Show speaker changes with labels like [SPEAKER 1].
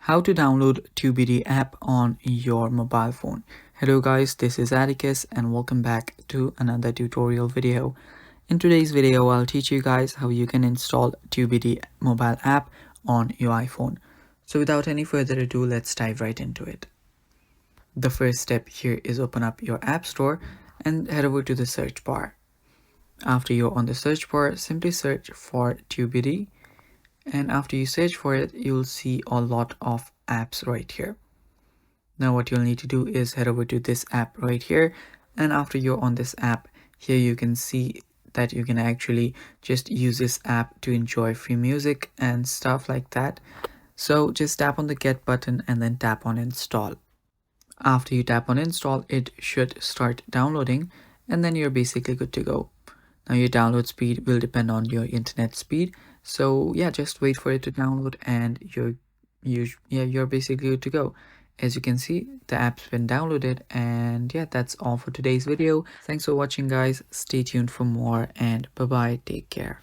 [SPEAKER 1] How to download Tubidy app on your mobile phone. Hello guys, this is Atticus and welcome back to another tutorial video. In today's video, I'll teach you guys how you can install Tubidy mobile app on your iPhone. So without any further ado, let's dive right into it. The first step here is open up your app store and head over to the search bar. After you're on the search bar, simply search for Tubidy. And after you search for it, you'll see a lot of apps right here. Now what you'll need to do is head over to this app right here, and after you're on this app, here you can see that you can actually just use this app to enjoy free music and stuff like that. So just tap on the get button and then tap on install. After you tap on install, it should start downloading and then you're basically good to go. Now your download speed will depend on your internet speed. So yeah, just wait for it to download and you're basically good to go. As you can see, the app's been downloaded, and yeah, that's all for today's video. Thanks for watching guys. Stay tuned for more and bye bye. Take care.